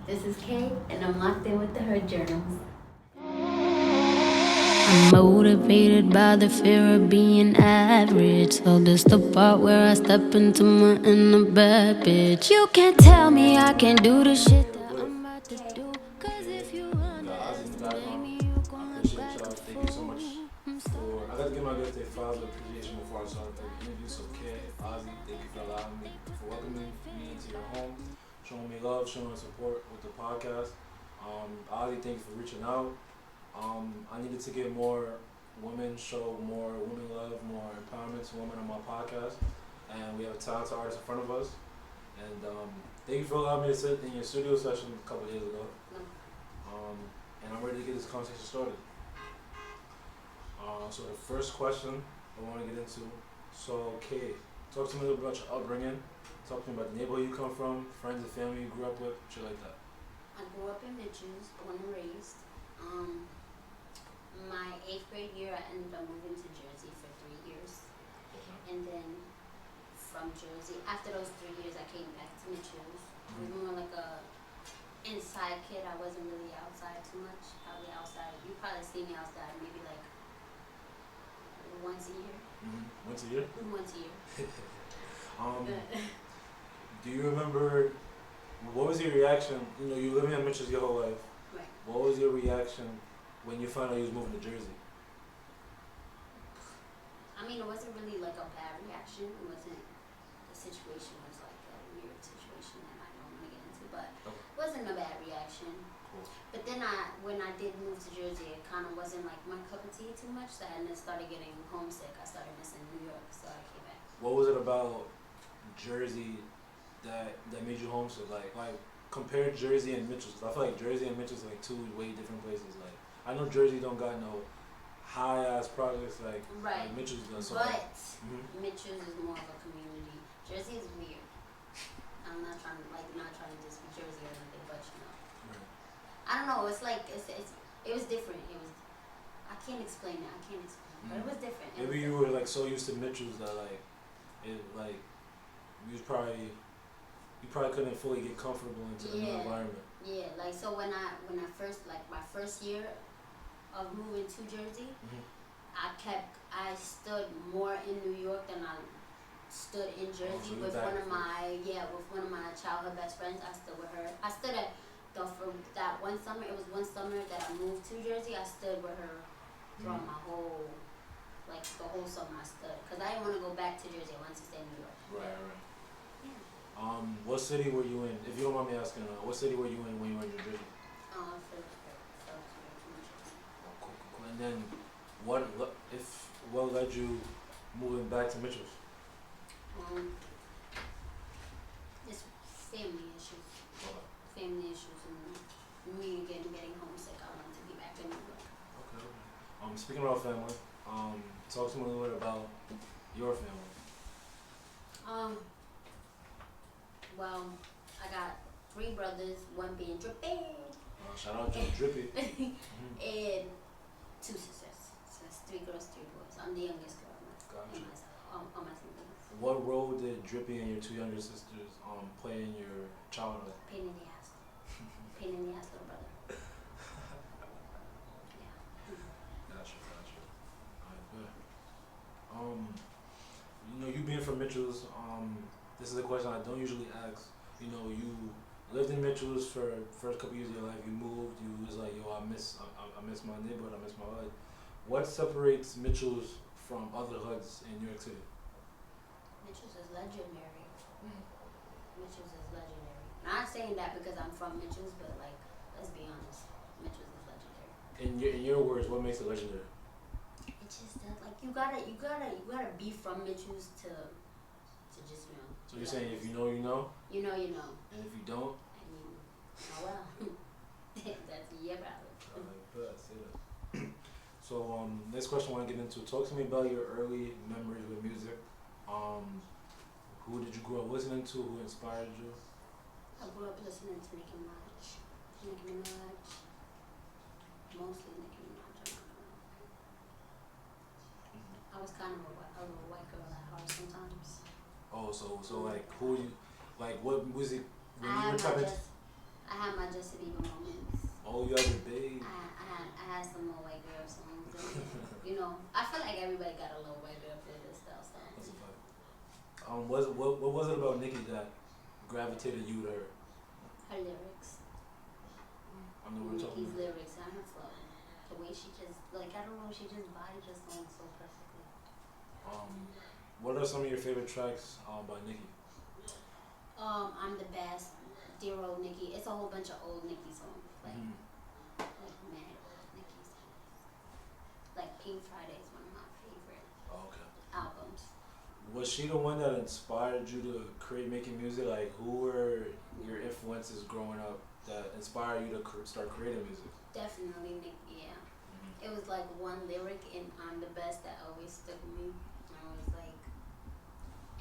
This is Kay, and I'm locked in with the Her Journals. I'm motivated by the fear of being average. So this the part where I step into my inner bad bitch. You can't tell me I can't do the shit that I'm about to do. Cause if you underestimate me, you gon' look like a Thank you so much fool. for. I got to give my birthday flowers of appreciation before I start the interview. So, Kay, Ozzy, thank you for allowing me, for welcoming me into your home, showing me love, showing support with the podcast. Ozzy, thank you for reaching out. I needed to get more women, show more women love, more empowerment to women on my podcast. And we have a talented artist in front of us. And thank you for allowing me to sit in your studio session a couple of days ago. And I'm ready to get this conversation started. So the first question I want to get into. So, Kay, talk to me a little about your upbringing. Talk to me about the neighborhood you come from, friends and family you grew up with, shit like that. I grew up in Mitchell's, born and raised. My 8th grade year, I ended up moving to Jersey for 3 years. And then from Jersey, after those 3 years, I came back to Mitchell's. I was more like a inside kid. I wasn't really outside too much. Probably outside. You probably see me outside maybe like once a year. Once a year? Once a year. Do you remember, what was your reaction? You know, you living in Mitchell's your whole life. Right. What was your reaction when you found out you was moving to Jersey? I mean, it wasn't really like a bad reaction. It wasn't, the situation was like a weird situation that I don't want to get into, but it wasn't a bad reaction. Cool. But then when I did move to Jersey, it kind of wasn't like my cup of tea too much, so I then started getting homesick. I started missing New York, so I came back. What was it about Jersey that made you homesick? Like compare Jersey and Mitchell's. 'Cause I feel like Jersey and Mitchell's are like two way different places. Like I know Jersey don't got no high ass projects like Mitchell's does. So but Mitchell's is more of a community. Jersey is weird. I'm not trying to just be Jersey or anything, but you know. Right. I don't know. It's like it was different. It was. I can't explain it. But it was different. Maybe you were like so used to Mitchell's that you probably couldn't fully get comfortable into the new environment. Yeah, like so when I first like my first year of moving to Jersey, I stood more in New York than I stood in Jersey with one of my childhood best friends. I stood with her. I stood at for that one summer. It was one summer that I moved to Jersey. I stood with her throughout my whole the whole summer. I stood because I didn't want to go back to Jersey. I wanted to stay in New York. Right. What city were you in? If you don't mind me asking, what city were you in when you were in New Jersey? Cool. And then, what led you moving back to Mitchell's? It's family issues. Family issues and me getting homesick. I wanted to be back in New York. Okay. Speaking about family, talk to me a little bit about your family. Well, I got 3 brothers, one being Drippy. Shout out to Drippy. And 2 sisters. So it's 3 girls, 3 boys. I'm the youngest girl on my siblings. What role did Drippy and your 2 younger sisters play in your childhood? Pain in the ass. Pain in the ass, little brother. Yeah. Gotcha. Alright, good. You know, you being from Mitchell's, this is a question I don't usually ask. You know, you lived in Mitchell's for the first couple years of your life. You moved. You was like, yo, I miss my neighborhood. I miss my hood. What separates Mitchell's from other hoods in New York City? Mitchell's is legendary. Mitchell's is legendary. Not saying that because I'm from Mitchell's, but like, let's be honest, Mitchell's is legendary. In your words, what makes it legendary? It's just that like you gotta be from Mitchell's to just know. So you're saying if you know, you know? You know. And if you don't? And you know well. That's your problem. I like that, say that. So next question I want to get into. Talk to me about your early memories with music. Who did you grow up listening to? Who inspired you? I grew up listening to Nicki Minaj. Mostly Nicki Minaj. I was kind of a white girl at heart sometimes. Oh, so like who you like? What music? When I you were had my just got a little white girl playlist style song. That's a fact. What was it about Nicki that gravitated you to her? Her lyrics. I know what you're talking Nicki's about. lyrics and her flow. The way she just, like, I don't know, she just bodied the song so perfectly. What are some of your favorite tracks by Nicki? I'm the Best, Dear Old Nicki. It's a whole bunch of old Nicki songs. Like mad old Nicki songs. Like Pink Friday is one of my favorite albums. Was she the one that inspired you to create making music? Like, who were your influences growing up that inspired you to start creating music? Definitely Nicki, yeah. It was like one lyric in I'm the Best that always stuck with me. I was like,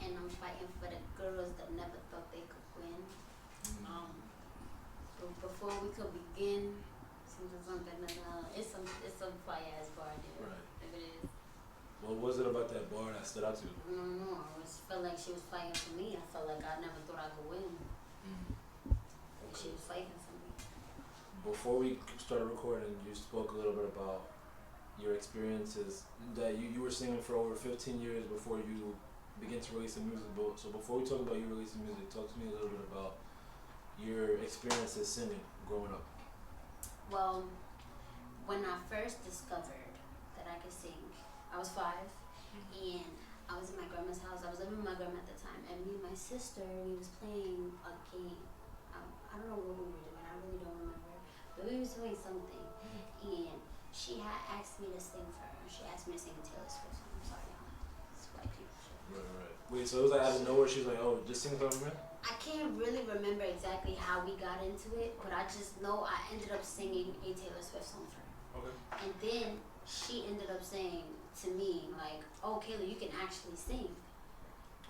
and I'm fighting for the girls that never thought they could win. But before we could begin, something, it's some fire ass bar there. Right. If it is. What was it about that bar that stood out to you? I don't know. I felt like she was fighting for me. I felt like I never thought I could win. She was fighting for me. Before we started recording, you spoke a little bit about your experiences that you were singing for over 15 years before you began to release the music. So before we talk about you releasing music, talk to me a little bit about your experiences singing growing up. Well, when I first discovered that I could sing, I was 5, and I was in my grandma's house. I was living with my grandma at the time, and me and my sister, we was playing a game. I don't know what we were doing. I really don't remember. But we was doing something, and she had asked me to sing for her. She asked me to sing Taylor Swift song. I'm sorry, y'all. It's white people shit. Right. Wait, so it was like out of nowhere, she's like, oh, just sing something, man? I can't really remember exactly how we got into it, but I just know I ended up singing a Taylor Swift song for her. Okay. And then she ended up saying to me, like, oh, Kaylaa, you can actually sing.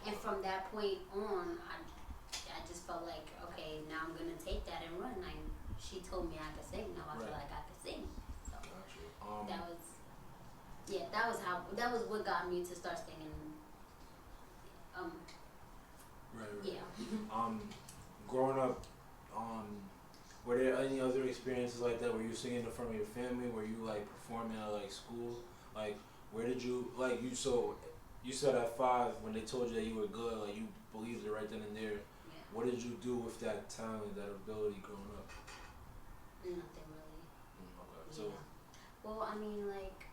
And from that point on, I just felt like, okay, now I'm going to take that and run. She told me I could sing. Now I feel like I could sing. So that was what got me to start singing. Right. Yeah. Growing up, were there any other experiences like that? Were you singing in front of your family? Were you like performing at like school? Like, where did you like you? So you said at 5 when they told you that you were good, like you believed it right then and there. Yeah. What did you do with that talent, that ability growing up? Nothing really. Okay. Yeah. So. Well, I mean, like,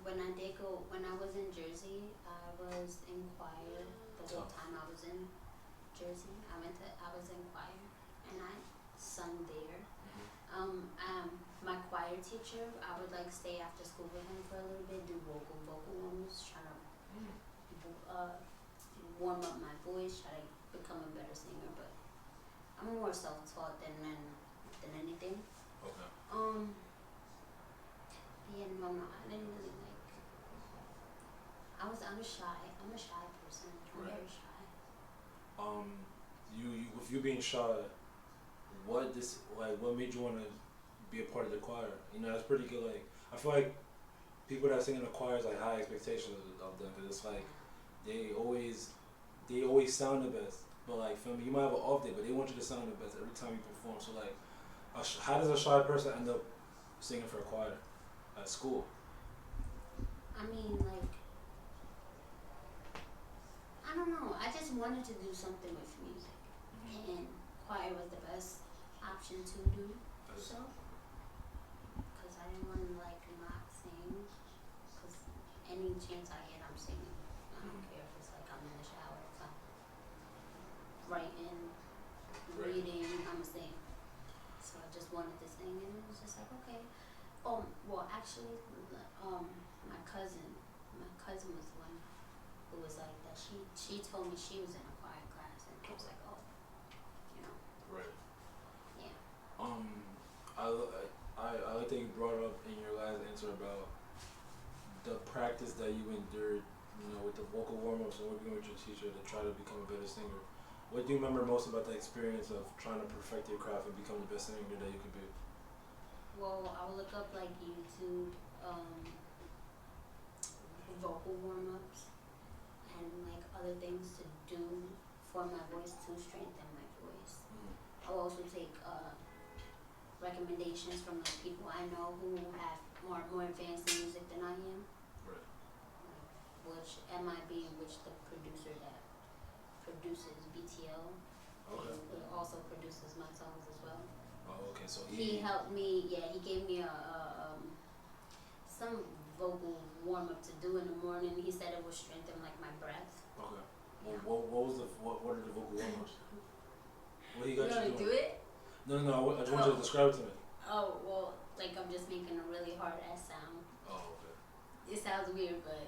when I was in Jersey, I was in choir the whole time I was in Jersey. I was in choir, and I sung there. My choir teacher, I would like stay after school with him for a little bit, do vocal warm-ups, try to warm up my voice, try to become a better singer. But I'm more self-taught than anything. Okay. Yeah, no, I didn't really like. I'm shy. I'm a shy person. I'm very shy. With you being shy, what made you want to be a part of the choir? You know, that's pretty good. Like, I feel like people that sing in the choir is like high expectations of them, because it's like they always sound the best. But like, feel me, you might have an off day, but they want you to sound the best every time you perform. So like, how does a shy person end up singing for a choir at school? I mean, like, I don't know. I just wanted to do something with music, and choir was the best option to do so. Because I didn't want to like not sing. Because any chance I get, I'm singing. I don't care if it's like I'm in the shower, if I'm writing, reading, I'm gonna sing. So I just wanted to sing, and it was just like, okay. Oh, well, actually, my cousin was the one who was like that. She told me she was in a choir class, and I was like, oh, you know. Right. Yeah. I like that you brought up in your last answer about the practice that you endured, you know, with the vocal warm-ups and working with your teacher to try to become a better singer. What do you remember most about the experience of trying to perfect your craft and become the best singer that you could be? Well, I would look up like YouTube vocal warm-ups and like other things to do for my voice to strengthen my voice. I will also take recommendations from like people I know who have more advanced in music than I am. Right. which MIB, which the producer that produces BTL, Okay. and also produces my songs as well. Oh, okay. So He helped me. Yeah, he gave me some vocal warm up to do in the morning. He said it would strengthen like my breath. Okay. Yeah. What are the vocal warm-ups? What he got You you want to doing? do it? No. I just want you to describe it to me. Oh well, like I'm just making a really hard S sound. Oh, okay. It sounds weird, but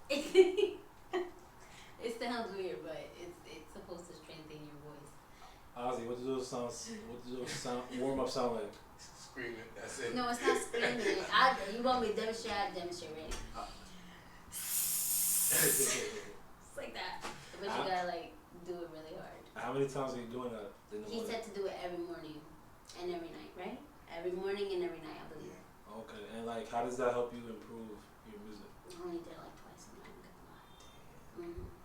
it sounds weird, but it's supposed to strengthen your voice. Ozzy, what do those warm-up sound like? Screaming, that's it. No, it's not screaming. You want me to demonstrate? I demonstrate, right? It's like that, but you gotta like do it really hard. How many times are you doing that in the He morning? said to do it every morning and every night, right? Every morning and every night, I believe. Okay, and like, how does that help you improve your music? I only did it like twice a month. I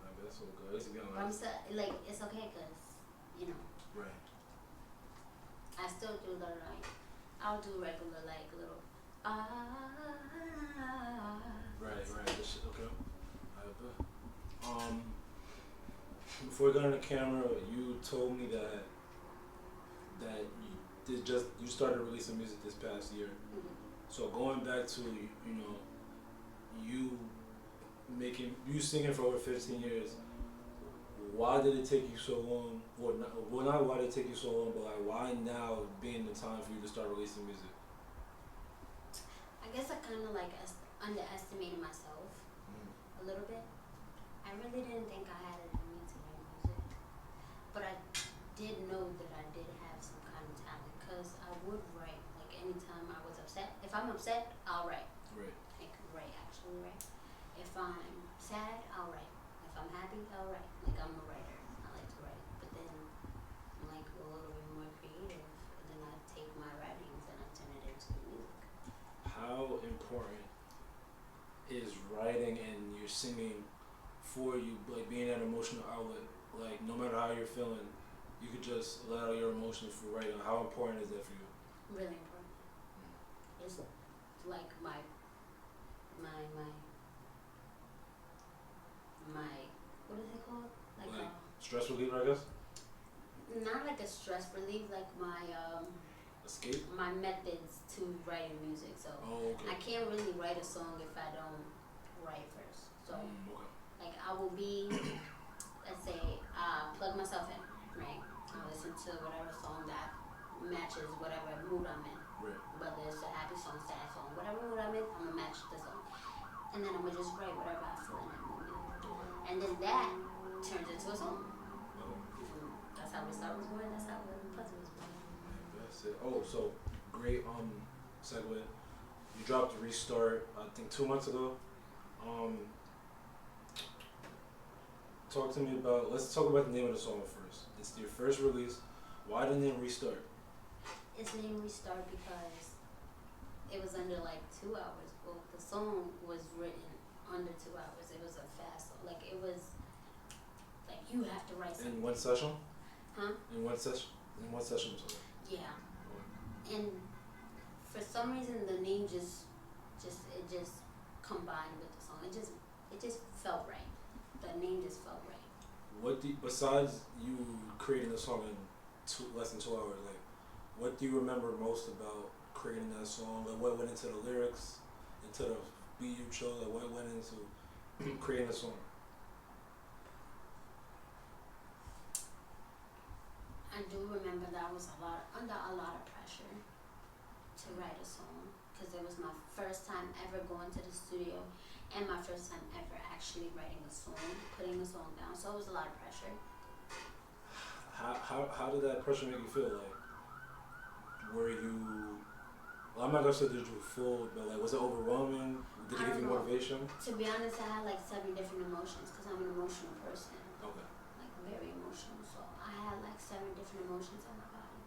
bet that's so good. I used to be on But I'm still, like, it's okay because, you know, Right. I still do the like, I'll do regular like little Right. This shit, okay. I bet. Before we got on the camera, you told me that you started releasing music this past year. So going back to you singing for over 15 years. Why did it take you so long? Well, not why did it take you so long, but like why now being the time for you to start releasing music? I guess I kind of like underestimated myself a little bit. I really didn't think I had it in me to write music, but I did know that I did have some kind of talent because I would write like anytime I was upset. If I'm upset, I'll write. Right. I can write, actually write. If I'm sad, I'll write. If I'm happy, I'll write. Like I'm a writer. I like to write. But then I'm like a little bit more creative, and then I take my writings and I turn it into music. How important is writing and your singing for you, like being an emotional outlet? Like no matter how you're feeling, you could just let out your emotions for writing. How important is that for you? Really important. It's like my what is it called? Like stress relief, I guess. Not like a stress relief, like my Escape. my methods to writing music. So Okay. I can't really write a song if I don't write first. So Okay. like I will be, let's say, plug myself in, right? I'll listen to whatever song that matches whatever mood I'm in. Right. Whether it's a happy song, sad song, whatever mood I'm in, I'm gonna match the song. And then I'm gonna just write whatever I feel in that moment. And then that turns into a song. That's how Star was born, that's how Puzzle was born. That's it. Oh, so great segue. You dropped Restart, I think 2 months ago. Let's talk about the name of the song first. It's your first release. Why the name Restart? It's named Restart because it was under like 2 hours. Well, the song was written under 2 hours. It was a fast song. Like it was like you have to write something. In one session? Huh? In one session? I'm sorry. Yeah. And for some reason the name just combined with the song. It just felt right. The name just felt right. Besides you creating the song in less than 2 hours, like what do you remember most about creating that song? Like what went into the lyrics, into the beat you chose, like what went into creating the song? I do remember that I was under a lot of pressure to write a song because it was my first time ever going to the studio and my first time ever actually writing a song, putting a song down. So it was a lot of pressure. How did that pressure make you feel? Like, were you? Well, I'm not gonna say did you feel, but like, was it overwhelming? Did it give you motivation? To be honest, I had like 7 different emotions because I'm an emotional person. Okay. Like very emotional. So I had like 7 different emotions in my body.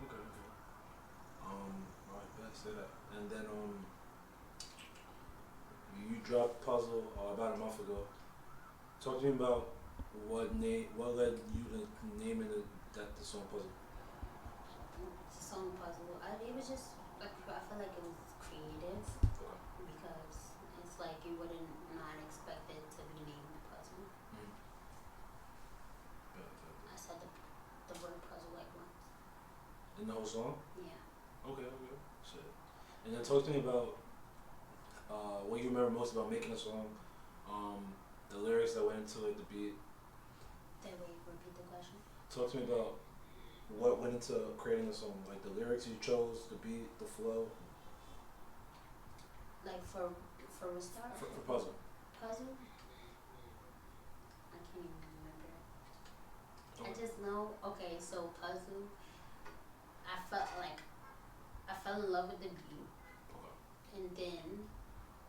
Okay. Alright, best say that. And then you dropped Puzzle about a month ago. Talk to me about what led you to naming the song Puzzle. It's a song Puzzle. It was just like I feel like it was creative because it's like he wouldn't not expect it to be named Puzzle. I said the word puzzle like once. In the whole song? Yeah. Okay. Shit. And then talk to me about what you remember most about making a song, the lyrics that went into it, the beat. Wait, repeat the question. Talk to me about what went into creating a song, like the lyrics you chose, the beat, the flow. Like for a start? For Puzzle. Puzzle? I can't even remember. Okay. I just know, okay, so Puzzle, I fell in love with the beat. Okay. And then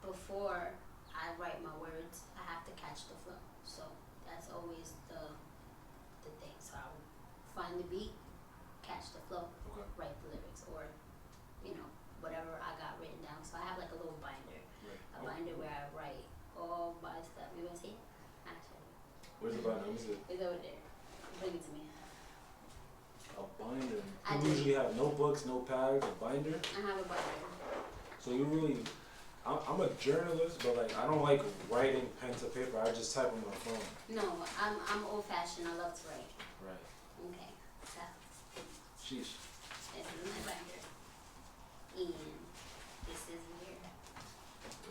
before I write my words, I have to catch the flow. So that's always the thing. So I would find the beat, catch the flow, Okay. write the lyrics, or whatever I got written down. So I have like a little binder, Right. a binder where I write all my stuff. You wanna see it? Actually, Where's the binder? Let me see. it's over there. Bring it to me. A binder. I You do. usually have notebooks, notepads, a binder. I have a binder. So you really, I'm a journalist, but like I don't like writing pen to paper. I just type on my phone. No, I'm old fashioned. I love to write. Right. Okay, so Sheesh. this is my binder, and this is where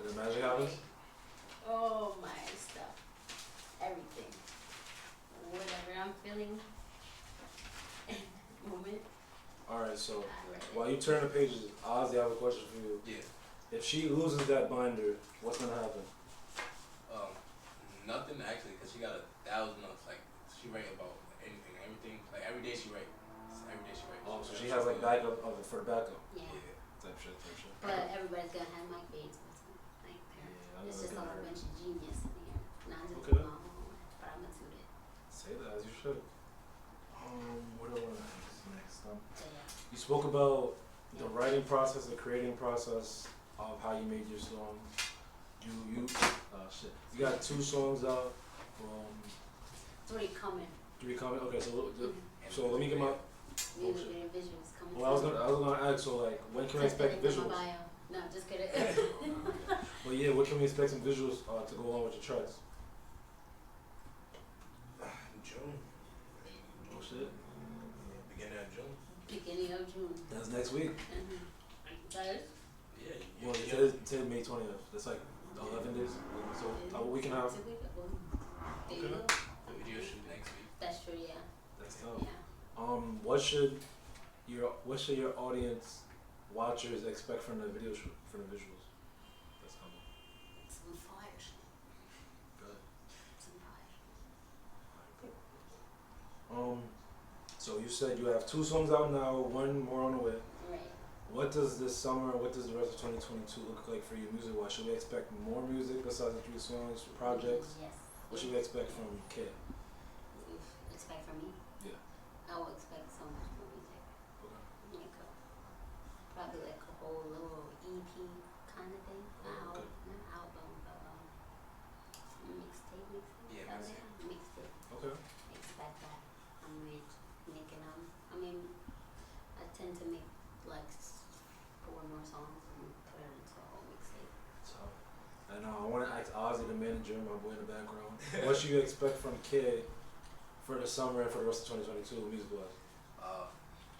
Where the magic happens? all my stuff, everything, whatever I'm feeling. Moment. Alright, so I write it. while you turn the pages, Ozzy, I have a question for you. Yeah. If she loses that binder, what's gonna happen? Nothing actually, cause she got 1,000 notes. Like she write about anything, everything. Like every day she writes. Oh, so she has like backup of it for the backup. Yeah. Type shit. But everybody's gonna have my grades with them. Like, Yeah, I know it's it's just a gonna whole hurt. bunch of genius in here. Not just Okay. my own, but I'm gonna toot it. Say that as you should. What do I want to ask next? So yeah. You spoke about the writing process, the creating process of how you made your song. You got 2 songs out. It's already coming. 3 coming. Okay, so let me get my. Music video visuals coming. Well, I was gonna ask. So like, when can we expect visuals? No, just kidding. Well, yeah. What can we expect some visuals to go along with your tracks? June. Oh shit. Beginning of June. Beginning of June. That's next week. That is? Yeah. Well, today May 20th. That's like 11 days. So a week and a half. There you Okay. go. The video shoot next week. That's true, yeah. That's tough. Yeah. What should your audience, watchers expect from the video shoot, from the visuals? That's coming. Some fire shit. Good. Some fire. So you said you have 2 songs out now, 1 more on the way. Right. What does this summer, what does the rest of 2022 look like for you music-wise? Should we expect more music besides the 3 songs, projects? Yes. What should we expect from Kid? Expect from me? Yeah. I will expect so much more music. Okay. Like probably like a whole little EP kind of thing. Oh, okay. Not album, but mixtape. Yeah, Mixtape. Okay. Expect that. I'm making I tend to make like 4 more songs and put it into a whole mixtape. So, and I want to ask Ozzy, the manager, my boy in the background, what should you expect from Kid for the summer and for the rest of 2022 music-wise?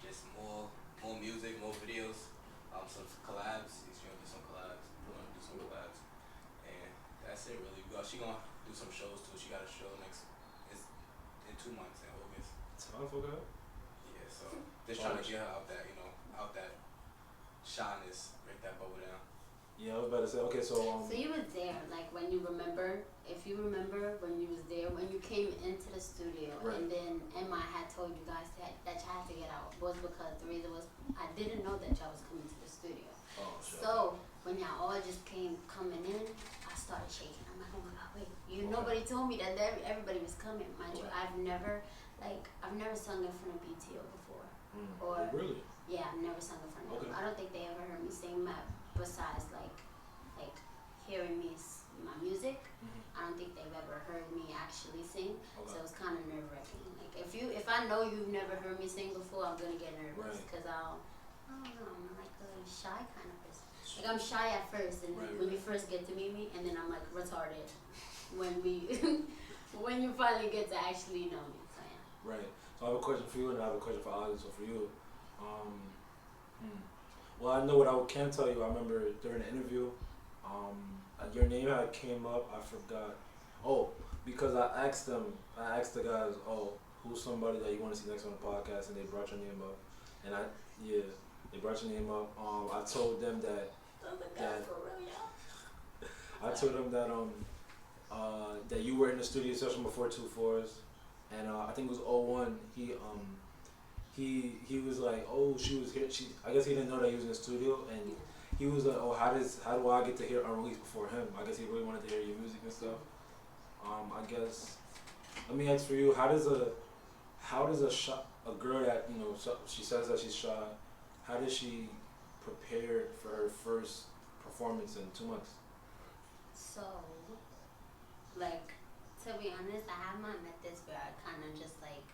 Just more music, more videos, some collabs. She's gonna do some collabs. We're gonna do some collabs, and that's it really. She gonna do some shows too. She got a show it's in 2 months in August. Tough, okay. Yeah, so just trying to get her out that shyness, break that bubble down. Yeah, I was about to say, okay, so So you was there, like when you remember, if you remember when you was there, when you came into the studio, Right. and then Emma had told you guys that y'all had to get out, was because the reason was I didn't know that y'all was coming to the studio. oh shit. So when y'all all just coming in, I started shaking. I'm like, oh my god, wait, nobody told me that everybody was coming. Mind you, I've never sung in front of BTO before. Or really? yeah, I've never sung in front of them. I don't think they ever heard me sing besides like hearing my music. I don't think they've ever heard me actually sing. Okay. So it's kind of nerve-wracking. Like if I know you've never heard me sing before, I'm gonna get nervous because I don't know, I'm like a shy kind of person. So Like I'm shy at first, and when you first get to meet me, and then I'm like retarded when we when you finally get to actually know me. So yeah. Right. So I have a question for you, and I have a question for Ozzy. So for you, well, I know what I can tell you. I remember during the interview, your name had came up. I forgot. Oh, because I asked the guys, oh, who's somebody that you want to see next on the podcast, and they brought your name up, and they brought your name up. I told them that. I told them that that you were in the studio session before 2/4s, and I think it was 01. He was like, oh, she was here. I guess he didn't know that he was in the studio, and he was like, oh, how do I get to hear unreleased before him? I guess he really wanted to hear your music and stuff. I guess let me ask for you, how does a girl that she says that she's shy, how does she prepare for her first performance in 2 months? So, like, to be honest, I have my methods where I kind of just like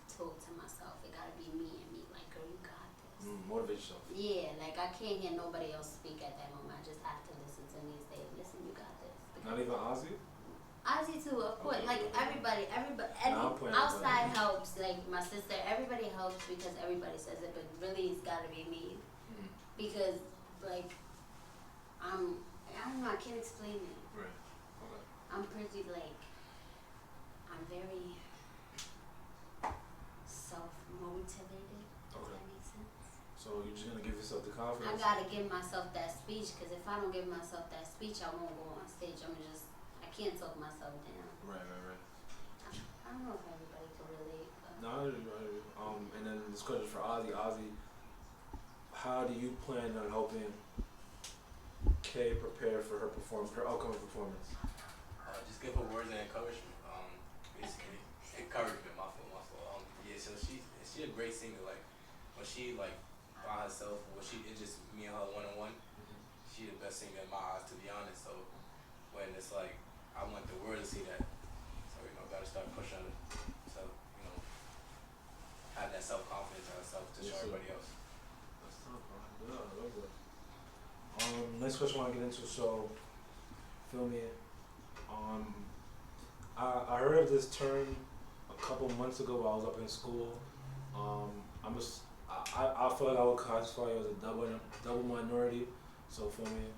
talk to myself. It gotta be me and me. Like, girl, you got this. Motivate yourself. Yeah, like I can't hear nobody else speak at that moment. I just have to listen to me and say, listen, you got this. Not even Ozzy? Ozzy too, of course. Okay, like everybody no, outside helps. Like my sister, everybody helps because everybody says it, but really it's gotta be me. Because like I don't know, I can't explain it. Right. Okay. I'm pretty like I'm very self-motivated. Does that make sense? So you're just gonna give yourself the confidence? I gotta give myself that speech, because if I don't give myself that speech, I won't go on stage. I can't talk myself down. Right. I don't know if everybody can relate. But No, and then this question for Ozzy. Ozzy, how do you plan on helping Kay prepare for her upcoming performance? Just give her words of encouragement. Basically, encouragement. My fault. Yeah. So she a great singer. Like when she like by herself, or it's just me and her 1-on-1. She the best singer in my eyes, to be honest. So when it's like I want the world to see that, so gotta start pushing her. So have that self-confidence in herself to show everybody else. That's tough, bro. Yeah, I love that. Next question I want to get into. So, feel me. I heard of this term a couple months ago while I was up in school. I feel like I would classify you as a double minority. So feel me.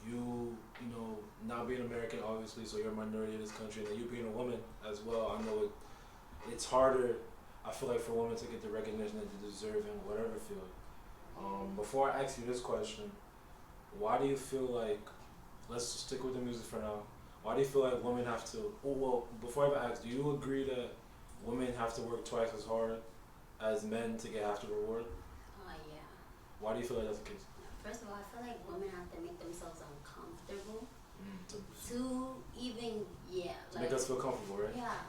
You not being American, obviously, so you're a minority in this country, and then you being a woman as well. I know it's harder. I feel like for women to get the recognition that they deserve in whatever field. Before I ask you this question, why do you feel like, let's just stick with the music for now, why do you feel like women have to, before I even ask, do you agree that women have to work twice as hard as men to get half the reward? Yeah. Why do you feel like that's the case? First of all, I feel like women have to make themselves uncomfortable to even, to make us feel comfortable, right? Yeah.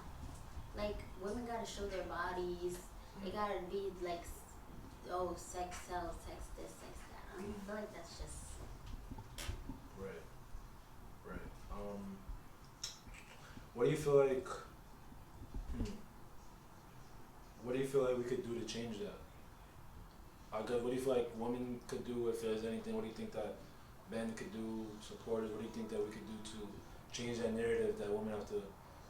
Like, women gotta show their bodies. They gotta be like, sex sells, sex this, sex that. I feel like that's just... Right. What do you feel like... What do you feel like we could do to change that? What do you feel like women could do, if there's anything? What do you think that men could do, supporters? What do you think that we could do to change that narrative that women have to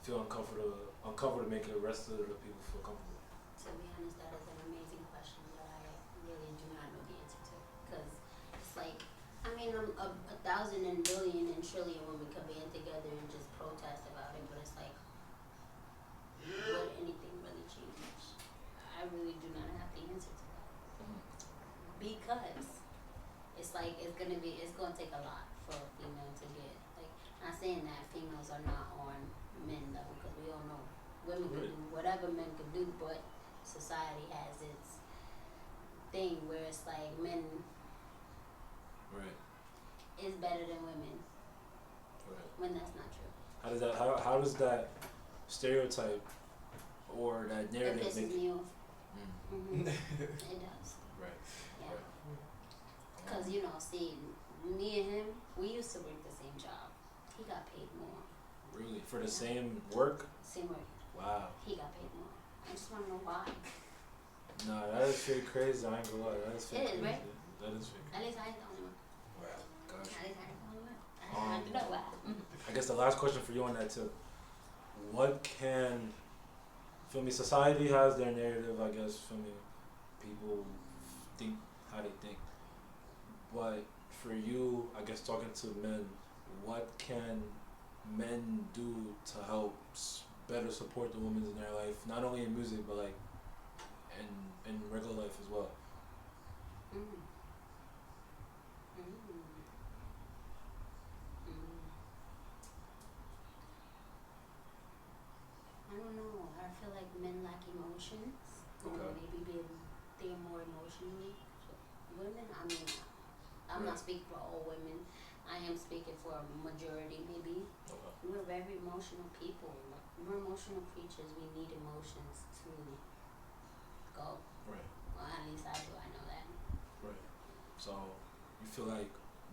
feel uncomfortable to make the rest of the people feel comfortable? To be honest, that is an amazing question that I really do not know the answer to. Because it's like, a 1,000 and billion and trillion women could band together and just protest about it, but it's like, would anything really change? I really do not have the answer to that. Because it's like, it's gonna take a lot for a female to get, like, not saying that females are not on men level, because we all know women can do whatever men can do, but society has its thing where it's like men is better than women, when that's not true. How does that stereotype or that narrative It pisses me off. It does. Right. Yeah. Because, see, me and him, we used to work the same job. He got paid more. Really? For the same work? Same work. Wow. He got paid more. I just want to know why. Nah, that is pretty crazy. I ain't gonna lie. That is pretty crazy. Right? That is fake. At least I ain't the only one. Wow. Gotcha. At least I ain't the only one. I have to know why. I guess the last question for you on that tip. What can, feel me, society has their narrative, I guess, feel me, people think how they think. But for you, I guess talking to men, what can men do to help better support the women in their life, not only in music, but like in regular life as well? Mm. Mm. Mm. I don't know. I feel like men lack emotions. Okay. Maybe they're more emotionally. Women, I mean, I'm not speaking for all women. I am speaking for a majority, maybe. Okay. We're very emotional people. We're emotional creatures. We need emotions to go. Right. Well, at least I do. I know that. Right. So you feel like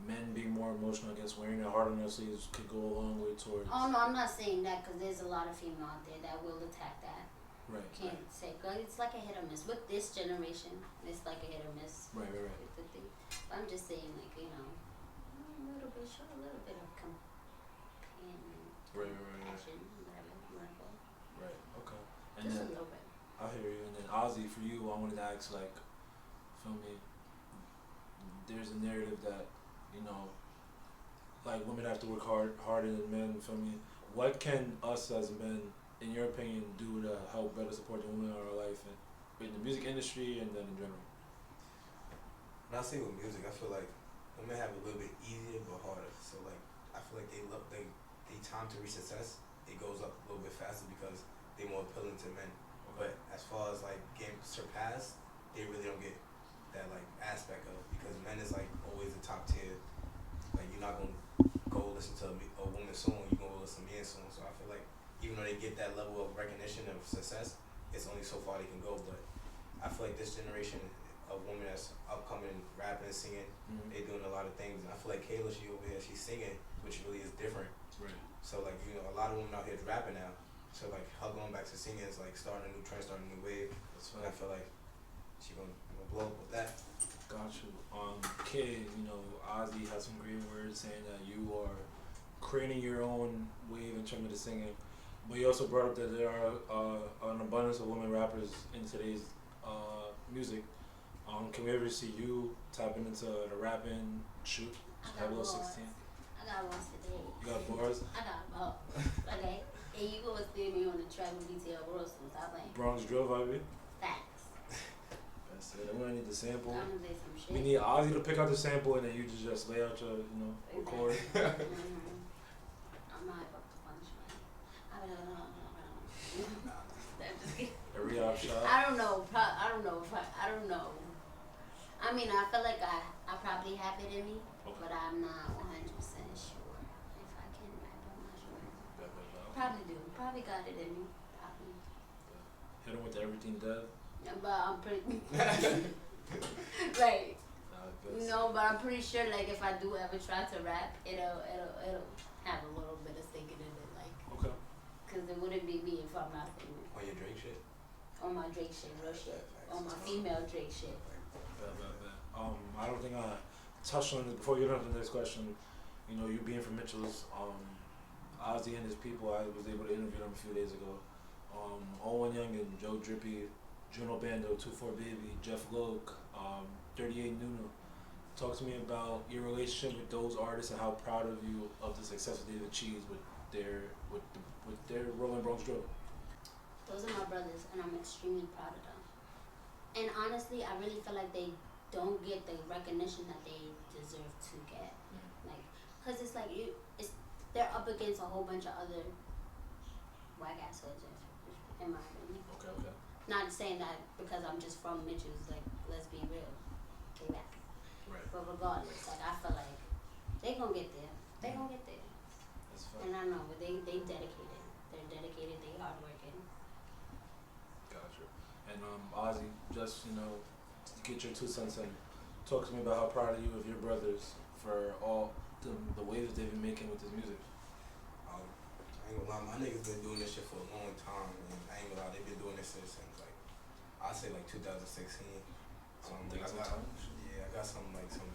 men being more emotional, I guess, wearing their heart on their sleeves could go a long way towards. Oh no, I'm not saying that because there's a lot of female out there that will attack that. Right. Can't say, cause it's like a hit or miss. With this generation, it's like a hit or miss. Right. With the thing. But I'm just saying, like, you know, a little bit, show a little bit of companion. Right. Action, whatever you want to call it. Right. Okay. And Just then a little bit. I hear you. And then Ozzy, for you, I wanted to ask, like, feel me, there's a narrative that, you know, like women have to work harder than men, feel me? What can us as men, in your opinion, do to help better support the women in our life and in the music industry and then in general? When I say with music, I feel like women have a little bit easier but harder. So like I feel like they time to reach success, it goes up a little bit faster because they're more appealing to men. But as far as like getting surpassed, they really don't get that like aspect of, because men is like always the top tier. Like you're not gonna go listen to a woman's song, you're gonna go listen to men's song. So I feel like even though they get that level of recognition of success, it's only so far they can go. But I feel like this generation of women that's upcoming, rapping and singing, they doing a lot of things. And I feel like Kaylaa, she over here, she's singing, which really is different. Right. So like, you know, a lot of women out here is rapping now. So like her going back to singing is like starting a new trend, starting a new wave. That's And I feel like she gonna blow up with that. Got you. Kid, you know, Ozzy has some great words saying that you are creating your own wave in terms of the singing. But you also brought up that there are an abundance of women rappers in today's music. Can we ever see you tapping into the rapping shoot? I got Have a little bars. 16. I got bars today. You got bars? I got bars. Okay. And you gonna steal me on the track with BTL Russell. Stop playing. Bronx drill vibe. Facts. That's it. I'm gonna need the sample. I'm gonna say some shit. We need Ozzy to pick out the sample and then you just lay out your, you know, record. I'm not about to punchline. I'm just kidding. A re-op shot. I don't know. I don't know. I mean, I feel like I probably have it in me, but I'm not 100% sure if I can rap. I'm not sure. Probably do. Probably got it in me. Probably. Hit him with the everything dead. Yeah, but I'm pretty. Right. No, but I'm pretty sure, like, if I do ever try to rap, it'll have a little bit of thinking in it, like. Okay. Cause it wouldn't be me if I'm not singing. On your Drake shit? On my Drake shit, real shit. On my female Drake shit. Bet. I don't think I touched on it before you get on to the next question. You know, you being from Mitchell's, Ozzy and his people, I was able to interview them a few days ago. Owen Young and Joe Drippy, Juno Bando, 24 Baby, Jeff Loke, 38 Nuno. Talk to me about your relationship with those artists and how proud of you of the success that they've achieved with their Rolling Bronx drill. Those are my brothers, and I'm extremely proud of them. And honestly, I really feel like they don't get the recognition that they deserve to get. Like, cause it's like they're up against a whole bunch of other whack ass hoods, in my opinion. Okay. Not saying that because I'm just from Mitchell's. Like, let's be real, they back. Right. But regardless, like, I feel like they gonna get there. They gonna get there. That's fine. And I know, but they dedicated. They're dedicated. They hardworking. Gotcha. And Ozzy, just, you know, to get your 2 cents in, talk to me about how proud are you of your brothers for all the waves they've been making with this music. I ain't gonna lie, my niggas been doing this shit for a long time, and I ain't gonna lie, they've been doing this shit since like, I'd say like 2016. I I got some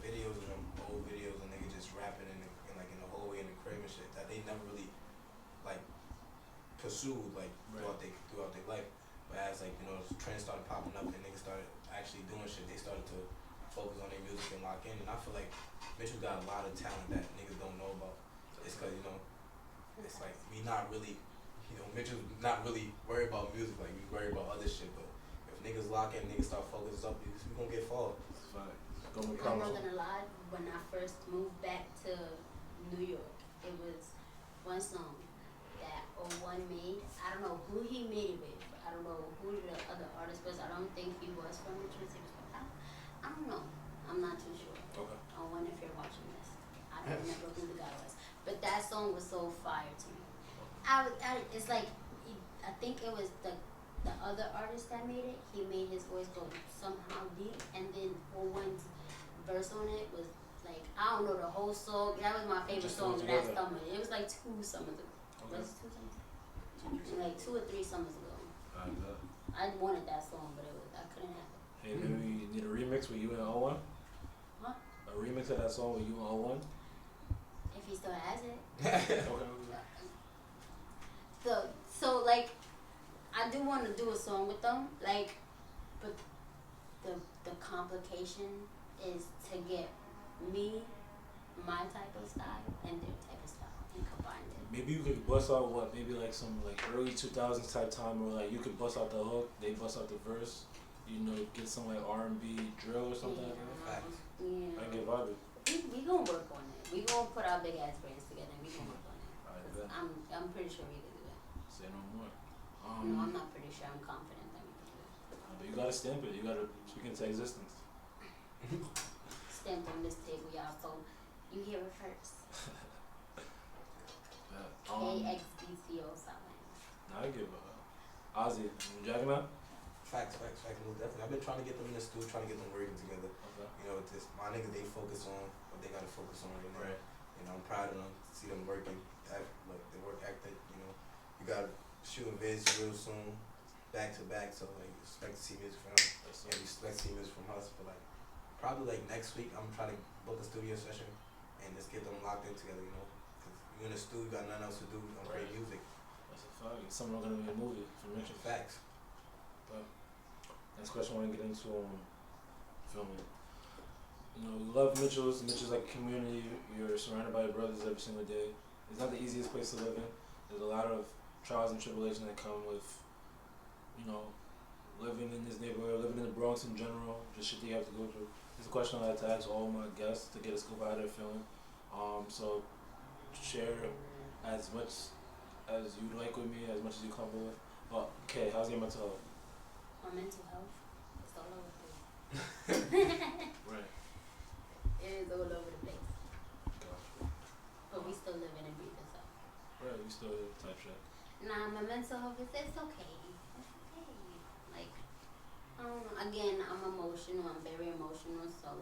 videos of them old videos and niggas just rapping in the hallway in the crib and shit that they never really like pursued throughout their life. But as trends started popping up and niggas started actually doing shit, they started to focus on their music and lock in. And I feel like Mitchell got a lot of talent that niggas don't know about. It's cause it's like we not really, Mitchell's not really worried about music, like we worried about other shit. But if niggas lock in, niggas start focusing up, we gonna get followed. I'm not gonna lie, when I first moved back to New York, it was one song that O1 made. I don't know who he made it with. I don't know who the other artist was. I don't think he was from the Jersey. I don't know. I'm not too sure. Okay. O1, if you're watching this, I don't remember who the guy was. But that song was so fire to me. It's like, I think it was the other artist that made it. He made his voice go somehow deep, and then O1's verse on it was like, I don't know the whole song. That was my favorite song of that summer. It was like 2 summers ago. Okay. Was it 2 summers ago? Like 2 or 3 summers ago. I wanted that song, but I couldn't have it. Hey, maybe you need a remix with you and O1? Huh? A remix of that song with you and O1? If he still has it. Okay. So like, I do want to do a song with them, like, but the complication is to get me, my type of style, and their type of style, and combine it. Maybe you could bust out maybe like some early 2000s type time where like you could bust out the hook, they bust out the verse, get some like R&B drill or something like that. Yeah. I can get vibey. We gonna work on it. We gonna put our big ass brains together and we gonna work on it. I'm pretty sure we can do it. Say no more. No, I'm not pretty sure. I'm confident that we can do it. But you gotta stamp it. You gotta speak into existence. Stamped on this table, y'all. So you hear it first. KXBCO Southland. Now I give Ozzy, Juggernaut. Facts, most definitely. I've been trying to get them in the studio, trying to get them working together. Okay. With this, my niggas, they focus on what they gotta focus on right now. Right. I'm proud of them. See them working. They work ethic. You gotta shoot a vids real soon, back to back. So expect to see music from them. Yeah, we expect to see music from us. But probably next week, I'm trying to book a studio session and just get them locked in together. Cause you in the studio, got nothing else to do. You create music. That's a fact. Someone gonna be a movie for Mitchell. Facts. But next question I want to get into filming. We love Mitchell's. Mitchell's like a community. You're surrounded by your brothers every single day. It's not the easiest place to live in. There's a lot of trials and tribulations that come with, living in this neighborhood, living in the Bronx in general, just shit that you have to go through. It's a question I like to ask all my guests to get a scoop out of their feeling. So share as much as you like with me, as much as you're comfortable with. Okay, how's your mental health? My mental health is all over the place. Right. It is all over the place. Gotcha. But we still living and breathing, so. Right, we still type shit. Nah, my mental health it's okay. It's okay. Like, I don't know. Again, I'm emotional. I'm very emotional. So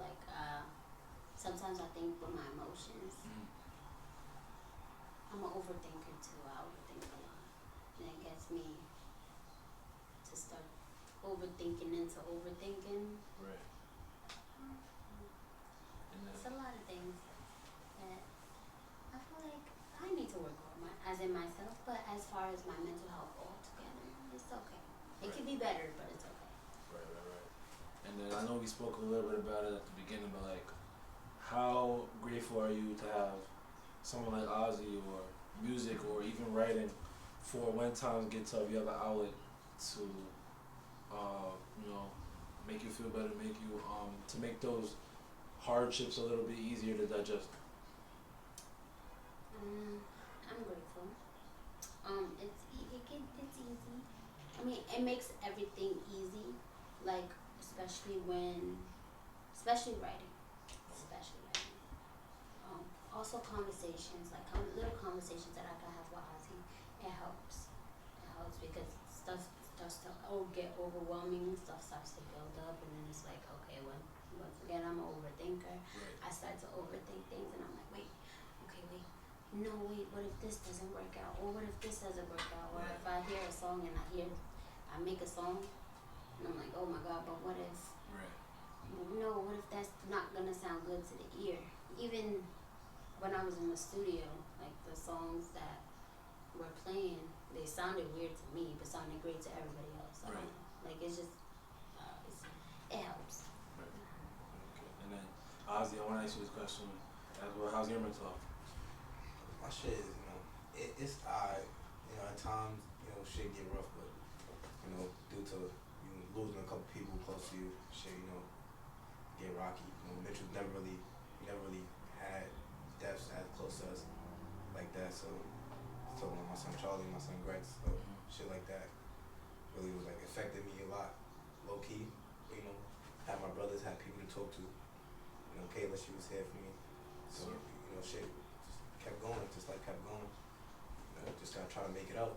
sometimes I think with my emotions. I'm an overthinker too. I overthink a lot, and it gets me to start overthinking into overthinking. Right. It's a lot of things that I feel like I need to work on as in myself, but as far as my mental health altogether, it's okay. It could be better, but it's okay. Right. And then I know we spoke a little bit about it at the beginning, but how grateful are you to have someone like Ozzy or music or even writing for when times get tough, you have an outlet to, make you feel better, to make those hardships a little bit easier to digest? I'm grateful. It's easy. I mean, it makes everything easy, especially writing. Also conversations, little conversations that I can have with Ozzy. It helps. Because stuff starts to get overwhelming. Stuff starts to build up, and then it's okay, once again, I'm an overthinker. Right. I start to overthink things, and I'm wait. No, what if this doesn't work out? Or what if this doesn't work out? Or if I hear a song and I make a song, and I'm oh my God, but what if? Right. no, what if that's not gonna sound good to the ear? Even when I was in the studio, like the songs that were playing, they sounded weird to me, but sounded great to everybody else. I don't know. Like it's just, it helps. Right. Okay. And then Ozzy, I want to ask you this question as well. How's your mental health? My shit is, it's alright. At times, shit get rough, but due to you losing a couple people close to you, shit, get rocky. Mitchell never really had deaths as close to us like that. So my son Charlie, my son Grex, so shit like that really was like affected me a lot, low key. But, had my brothers, had people to talk to. Kaylaa, she was here for me. So shit just kept going, kept going. Just gotta try to make it out,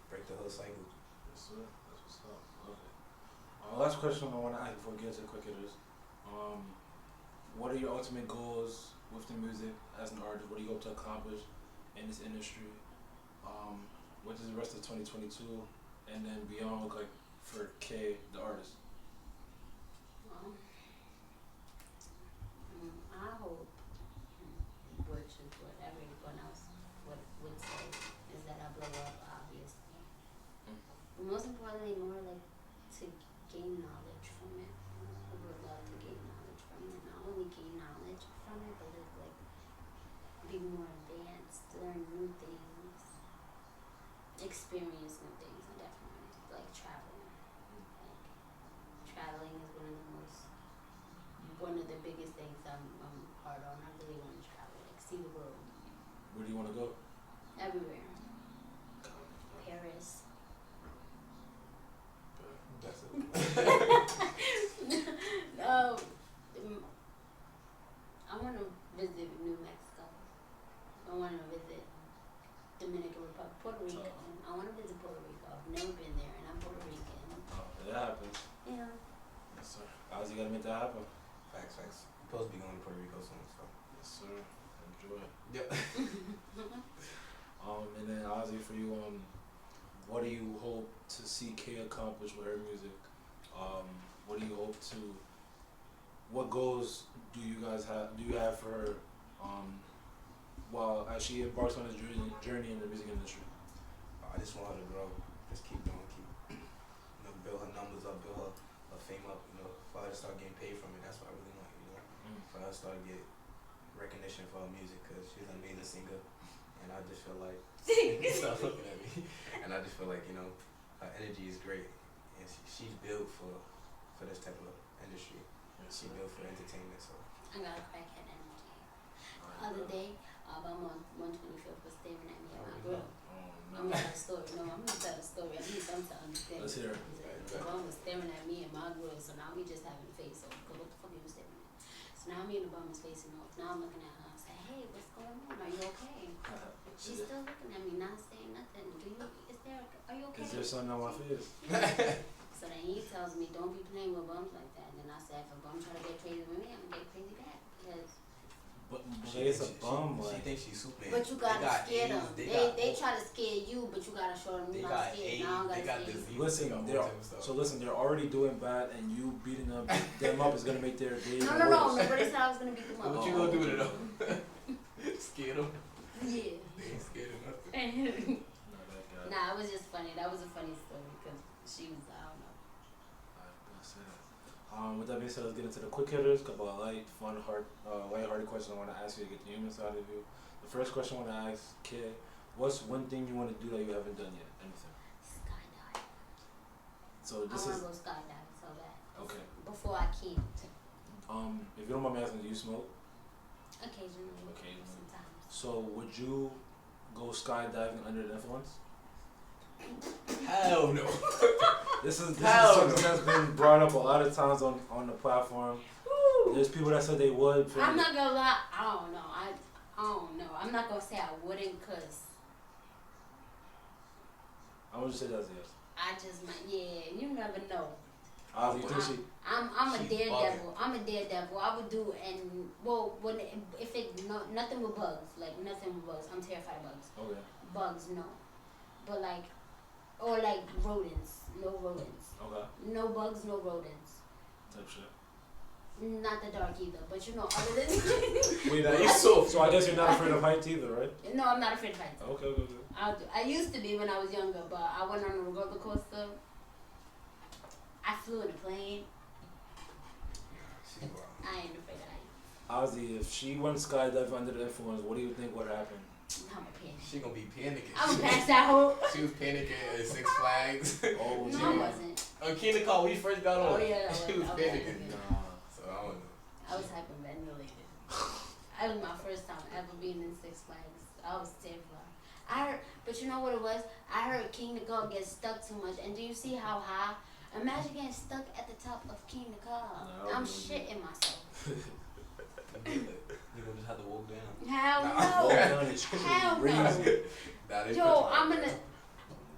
break the whole cycle. Yes, sir. That's what's up. Love it. Last question I want to ask before we get to the quick hitters. What are your ultimate goals with the music as an artist? What do you hope to accomplish in this industry? What does the rest of 2022 and then beyond look like for K, the artist? Well, I hope, which is what everyone else would say, is that I blow up, obviously. But most importantly, more like to gain knowledge from it. I would love to gain knowledge from it. Not only gain knowledge from it, but like be more advanced, learn new things, experience new things, and definitely like traveling. Like traveling is one of the biggest things I'm hard on. I really want to travel, like see the world. Where do you want to go? Everywhere. Paris. That's it. I want to visit New Mexico. I want to visit Dominican Republic, Puerto Rico. I want to visit Puerto Rico. I've never been there, and I'm Puerto Rican. Oh, that happens. Yeah. Yes, sir. Ozzy, you gotta make that happen. Facts. You're supposed to be going to Puerto Rico soon, so. Yes, sir. Enjoy. Yep. And then Ozzy, for you, what do you hope to see Kay accomplish with her music? What do you hope to? What goals do you guys have? Do you have for her? While as she embarks on this journey in the music industry. I just want her to grow. Just keep going, build her numbers up, build her fame up. For her to start getting paid from it. That's what I really want. For her to start to get recognition for her music, because she's an amazing singer, and I just feel like stop looking at me. And I just feel like her energy is great, and she's built for this type of industry. She's built for entertainment. So I got a crackhead energy. The other day, Obama on 125th was staring at me and my grill. I'm gonna tell a story. No, I'm gonna tell a story. I need them to understand. Let's hear it. Obama was staring at me and my grill, so now we just having a face off. Because what the fuck are you staring at? So now me and Obama's facing off. Now I'm looking at her and say, hey, what's going on? Are you okay? She's still looking at me, not saying nothing. Are you okay? Is there something on my face? So then he tells me, don't be playing with bums like that. And then I said, if a bum try to get crazy with me, I'm gonna get crazy back. Because But it's a bum. She thinks she's Superman. but you gotta scare them. They try to scare you, but you gotta show them you're not scared. Now I gotta scare you. Listen, they're already doing bad, and you beating them up is gonna make their day No, worse. nobody said I was gonna beat them up. What you gonna do with it though? Scare them? Yeah. They ain't scared of nothing. Nah, it was just funny. That was a funny story because she was, I don't know. With that being said, let's get into the quick hitters. Couple of light-hearted questions I want to ask you to get the human side of you. The first question I want to ask, Kid, what's one thing you want to do that you haven't done yet? Anything? Skydive. So this I want to go skydiving so bad. Okay. Before I can't. If you don't mind me asking, do you smoke? Occasionally. Sometimes. So would you go skydiving under the influence? Hell no. This is something that's been brought up a lot of times on the platform. Woo. There's people that said they would. I'm not gonna lie. I don't know. I don't know. I'm not gonna say I wouldn't, cause I would just say that's yes. I just might. Yeah, you never know. You think she? I'm a daredevil. I'm a daredevil. I would do if nothing with bugs, like nothing with bugs. I'm terrified of bugs. Okay. Bugs, no. But or rodents. No rodents. Okay. No bugs, no rodents. Type shit. Not the dark either, but you know, other than Wait, so I guess you're not afraid of heights either, right? no, I'm not afraid of heights. Okay. I used to be when I was younger, but I went on a roller coaster. I flew in a plane. I ain't afraid of heights. Ozzy, if she went skydiving under the influence, what do you think would happen? I'm a panic. She gonna be panicking. I'm past that whole. She was panicking at Six Flags. Oh, No, I wasn't. King of Call, we first got on. Oh yeah, She was panicking. Nah. So I don't know. I was hyperventilating. It was my first time ever being in Six Flags. I was terrified. I heard, but you know what it was? I heard King the Call get stuck too much. And do you see how high? Imagine getting stuck at the top of King the Call. No, I'm shitting myself. You gonna just have to walk down. Hell Nah. no. Hell Hell no. Yo, I'm gonna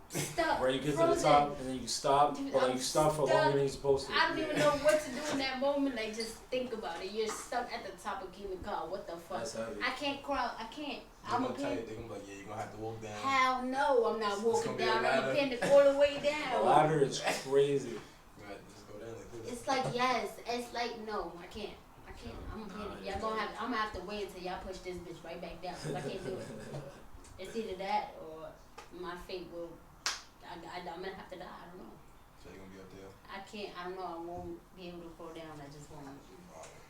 stuck. Where you get to the frozen. top and then you stop, Dude, but like I'm you stop for stuck. longer than you're supposed to. I don't even know what to do in that moment. Like, just think about it. You're stuck at the top of King the Call. What the fuck? That's heavy. I can't crawl. I can't. They're I'm a gonna tell you, panic. they're gonna be like, yeah, you're gonna have to walk down. Hell no, I'm not It's walking gonna be a down. I'm a ladder. panic all the way The down. ladder is crazy. You gotta just go down like this. It's like yes. It's like no. I can't. I can't. I'm a panic. Nah, Y'all gonna have. I'm gonna have to wait until y'all push this bitch right back down. 'Cause I can't do it. It's either that or my fate will. I'm gonna have to die. I don't know. So you're gonna be up there. I can't. I don't know. I won't be able to fall down. I just won't.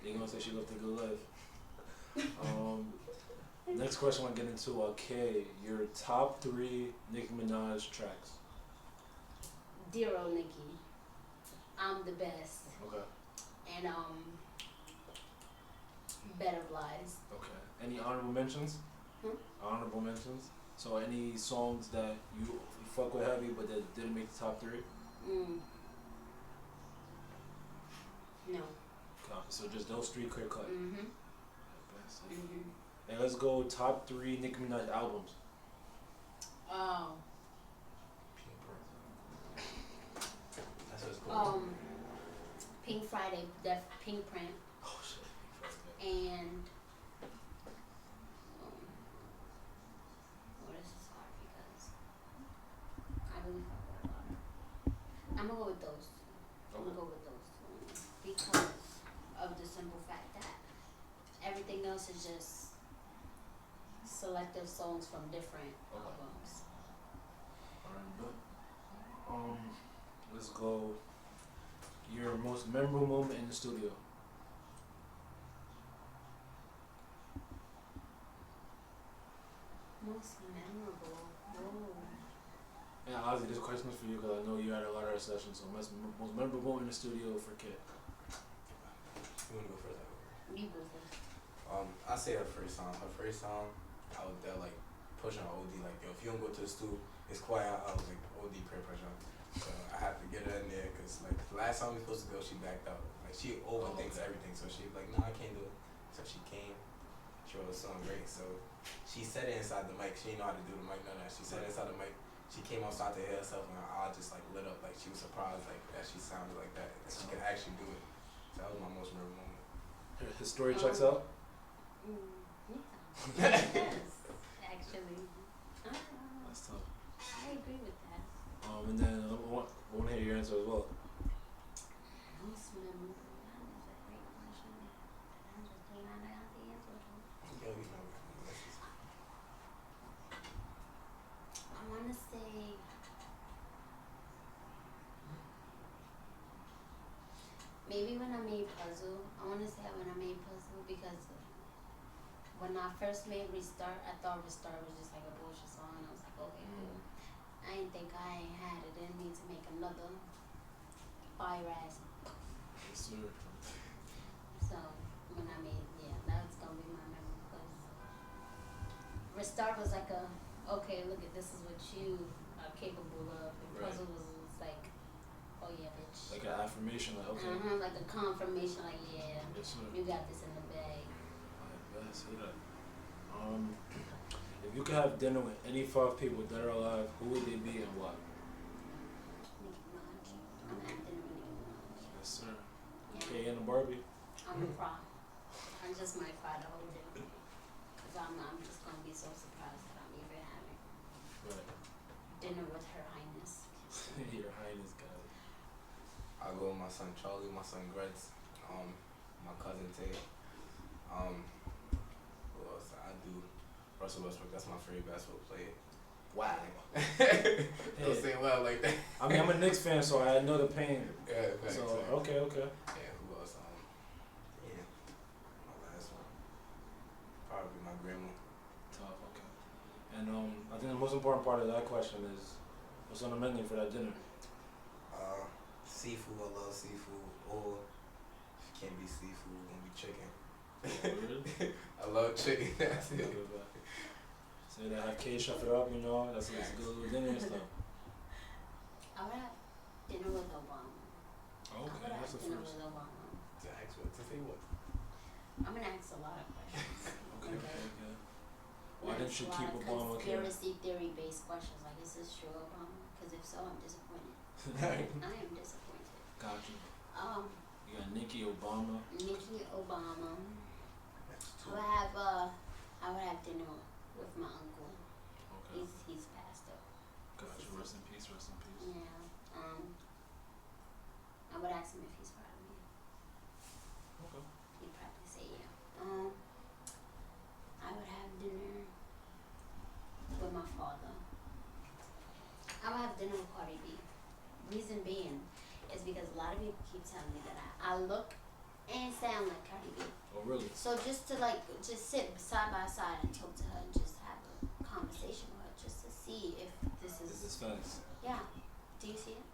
You're gonna say she lived a good life. Next question I want to get into. Okay, your top 3 Nicki Minaj tracks. Dear old Nicki, I'm the best, Okay. and Better Lies. Okay. Any honorable mentions? Honorable mentions. So any songs that you fuck with heavy but that didn't make the top 3? No. Okay. So just those 3 clear cut. Mhm. Okay. And let's go top 3 Nicki Minaj albums. Oh. That's what it's called. Pink Friday, Pink Print, Oh shit. and what is this hard because I really fuck with a lot. I'm gonna go with those. I'm gonna go with those because of the simple fact that everything else is just selective songs from different albums. Alright, but let's go. Your most memorable moment in the studio. Most memorable. Whoa. And Ozzy, this question is for you because I know you had a lot of our sessions. So most memorable moment in the studio for Kit. You wanna go first? You go first. I say her first song. Her first song, I was there like pushing OD. Like, yo, if you don't go to the stool, it's quiet. I was like OD peer pressure. So I had to get her in there because like the last time we were supposed to go, she backed out. Like she overthinks everything. So she was like, nah, I can't do it. So she came. She wrote a song great. So she said it inside the mic. She didn't know how to do the mic. None of that. She said it inside the mic. She came outside to hear herself, and her eye just like lit up. Like she was surprised like that she sounded like that. That she could actually do it. So that was my most memorable moment. His story checks out. Yeah. Yes, actually. That's tough. I agree with that. And then I want to hear your answer as well. Most memorable. That is a great question. I'm just thinking I got the answer. Yo, you know, I want to say. Maybe when I made Puzzle. I want to say when I made Puzzle because when I first made Restart, I thought Restart was just like a bullshit song. And I was like, okay, cool. I didn't think I had it in me to make another fire ass. Yes, sir. So when I made, that's gonna be my memory because Restart was like a, okay, look at this is what you are capable of. And Puzzle was like, oh yeah, bitch. Like an affirmation, like okay. Like a confirmation, like yeah, Yes, sir. you got this in the bag. I see that. If you could have dinner with any 5 people dead or alive, who would they be and why? Nicki Minaj. I'm acting with Nicki Minaj. Yes, sir. Yeah. Okay, and Barbie. I'm gonna cry. I just might cry the whole day. Cause I'm just gonna be so surprised that I'm even having Right. dinner with Her Highness. Your Highness, guys. I'll go with my son Charlie, my son Gretz. my cousin Tay. Who else? I do Russell Westbrook. That's my favorite basketball player. Wow. Don't say well like that. I mean, I'm a Knicks fan, so I know the pain. Yeah, facts, So facts. okay. Yeah, who else? Yeah, my last one. Probably my grandma. Tough. Okay. And I think the most important part of that question is, what's on the menu for that dinner? Seafood. I love seafood. Or if it can't be seafood, it's gonna be chicken. Oh, really? I love chicken. That's it. Say that have K chef it up, you know. That's a good little dinner and stuff. I would have dinner with Obama. Okay, that's the dinner first. with Obama. To ask what? To say what? I'm gonna ask a lot of questions. Okay. Why I'm gonna didn't you ask a keep lot of Obama here? conspiracy theory based questions like, is this true, Obama? Because if so, I'm disappointed. I am disappointed. Gotcha. Um, You got Nicki, Obama. Nicki, Obama. That's I two. would have dinner with my uncle. Okay. He's passed up. Gotcha. Rest in peace. Yeah. I would ask him if he's proud of me. Okay. He'd probably say yeah. I would have dinner with my father. I would have dinner with Cardi B. Reason being is because a lot of people keep telling me that I look and sound like Cardi B. Oh, really? So just to just sit side by side and talk to her and just have a conversation with her just to see if this Is is this facts? yeah. Do you see it?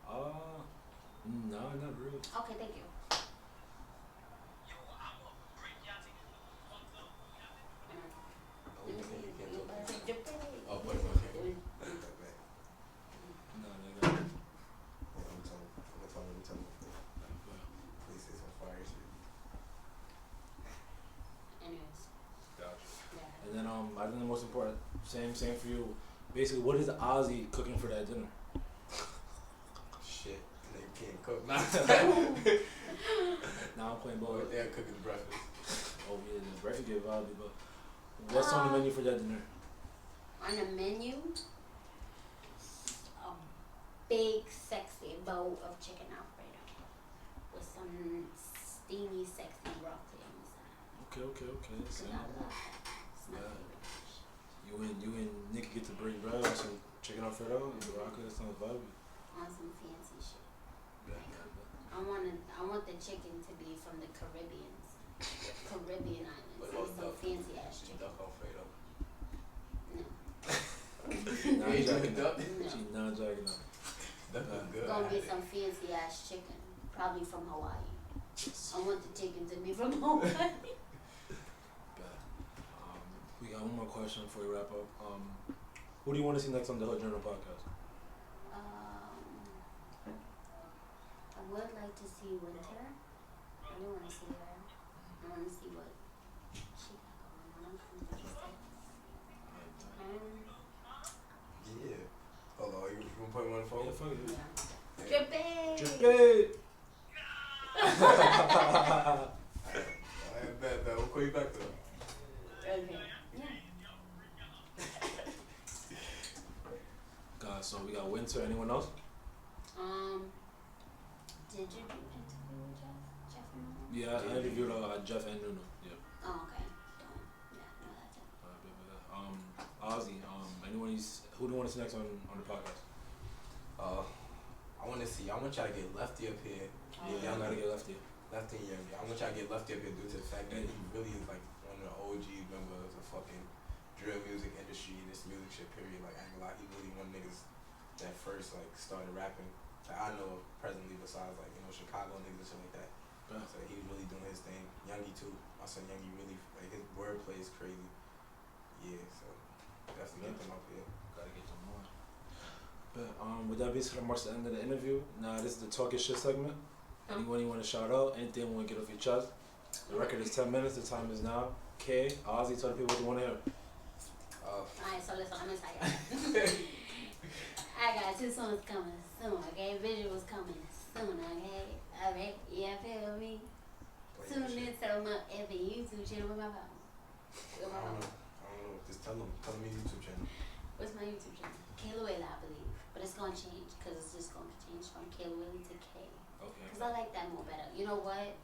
No, not really. Okay, thank you. You can't talk like that. Debate. Oh, but okay. Like that. No, nigga. Yeah, I'm telling. Please say some fire shit. Anyways, Gotcha. yeah. And then I think the most important, same for you. Basically, what is Ozzy cooking for that dinner? Shit. They can't cook. Nah. Now I'm playing ball. They're cooking breakfast. Oh yeah, the breakfast get violent, but what's on the menu for that dinner? On the menu, a big sexy bowl of chicken Alfredo with some steamy, sexy broccoli on the side. Okay. Cause Same. I love that. It's my Yeah. favorite dish. You and Nicki get to break bread on some chicken Alfredo and broccoli. That sounds vibey. On some fancy shit. Yeah. I want the chicken to be from the Caribbean islands. What So about some duck? fancy ass chicken. Duck Alfredo. No. Not You jacking duck? up. No. She's not jacking up. Duck is good. It's gonna be some fancy ass chicken. Probably from Hawaii. I want the chicken to be from Hawaii. Bad. We got one more question before we wrap up. Who do you want to see next on the Hood Journal podcast? I would like to see Winter. I do want to see her. I want to see what she got going on. I'm interested. Yeah. Hold on, you gonna put him on the phone? Yeah, fuck it. Yeah. Drippy! Drippy! I bet that. We'll call you back though. Okay. Yeah. God, so we got Winter. Anyone else? Did you do interview with Jeff Nuno? Yeah, I interviewed Jeff and Nuno. Yeah. Oh, okay. Don't. Yeah, no, that's it. Ozzy. Who do you want to see next on the podcast? I want y'all to get Lefty up here. Yeah, y'all gotta get Lefty. Lefty and Young. I want y'all to get Lefty up here due to the fact that he really is like one of the OG members of fucking drill music industry, this music shit period. Like, I ain't gonna lie, he really one of niggas that first like started rapping that I know of presently, besides like, you know, Chicago niggas and shit like that. Yeah. So he was really doing his thing. Youngie too. My son Youngie really, like, his wordplay is crazy. Yeah, so definitely get them up here. Gotta get them more. But with that being said, I'm the end of the interview. Now this is the talking shit segment. Anyone you want to shout out? Anything you want to get off your chest? The record is 10 minutes. The time is now. K, Ozzy, tell the people what you want to hear. Alright, so listen, I'm excited. I got 2 songs coming soon, okay? Visuals coming soon, okay? Alright, yeah, feel me? Tune in to my every YouTube channel with my phone. With my I phone. don't know. Just tell them your YouTube channel. What's my YouTube channel? Kaylaa Links, I believe. But it's gonna change, because it's just gonna change from Kaylaa Links to K. Okay. Because I like that more better. You know what?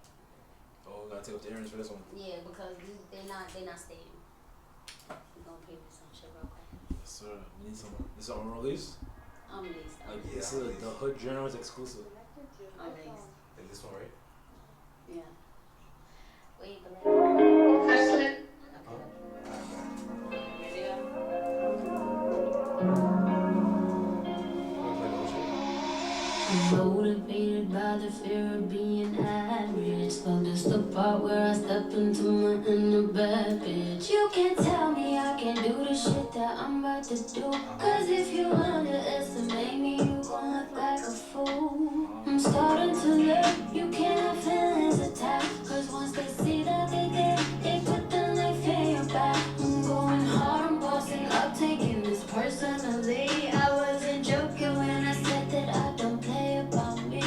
Oh, gotta take up the earrings for this one. Yeah, because they're not staying. We're gonna pay for some shit real quick. Yes, sir. We need some. This is unreleased. Unreleased. Like Yeah, this is unreleased. the Hood Journals exclusive. Unreleased. And this one, right? Yeah. Wait, but like. I'm motivated by the fear of being average. So this the part where I step into my inner bad bitch. You can't tell me I can't do the shit that I'm about to do. Cause if you underestimate me, you gon' look like a fool. I'm starting to look, you can't have feelings attached. Cause once they see that they put the knife in your back. I'm going hard, I'm bossing up, taking this personally. I wasn't joking when I said that I don't play about me.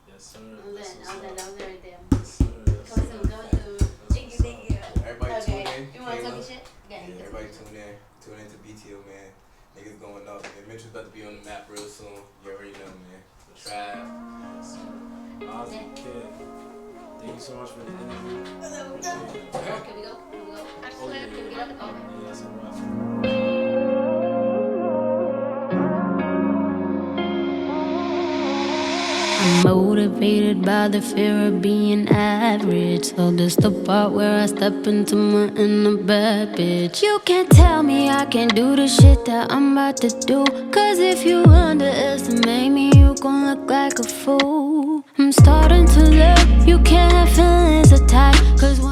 Yes, sir. That was right there. Yes, sir. Yes, Come sir. through. Thank you. Everybody tune in. You wanna talk Kaylaa. your shit? Yeah, everybody tune in. Tune in to BTO, man. Niggas going up. Man, Mitchell's about to be on the map real soon. You already know, man. Trap. Yes, sir. Ozzy, Kid. Thank you so much for the interview. Appreciate it. Can we go? Oh, yeah, Can we yeah. get up? Okay. Yeah, that's a wrap. I'm motivated by the fear of being average. So this the part where I step into my inner bad bitch. You can't tell me I can't do the shit that I'm about to do. Cause if you underestimate me, you gon' look like a fool. I'm starting to look, you can't have feelings attached. Cause once